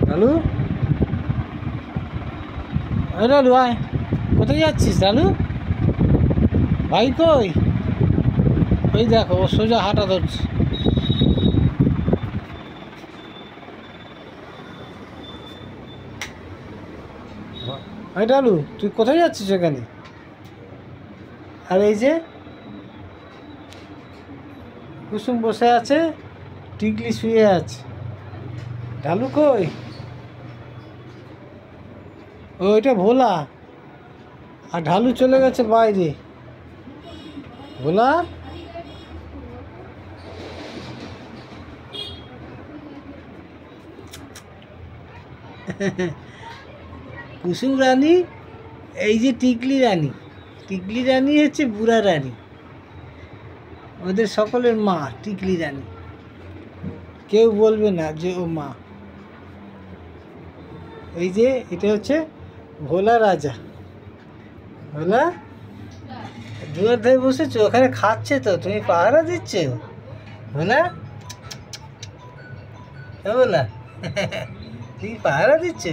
লালু, লালু আয়, কোথায় যাচ্ছিস লালু? ভাই কই? ওই দেখো ও সোজা হাঁটা ধরছে। এই লালু, তুই কোথায় যাচ্ছিস এখানে? আর এই যে কুসুম বসে আছে, টিকলি শুয়ে আছে। ঢালু কই? ও এটা ভোলা, আর ঢালু চলে গেছে বাইরে। ভোলা, কুসুম রানী, এই যে টিকলি রানী। টিকলি রানী হচ্ছে বুড়া রানী, ওদের সকলের মা টিকলি রানী। কেউ বলবে না যে ও মা। এই যে এটা হচ্ছে ভোলা রাজা। ভোলা দুয়ার ধারে বসেছো, ওখানে খাচ্ছে তো, তুমি পাহারা দিচ্ছ। ভোলা, ভোলা তুমি পাহারা দিচ্ছ।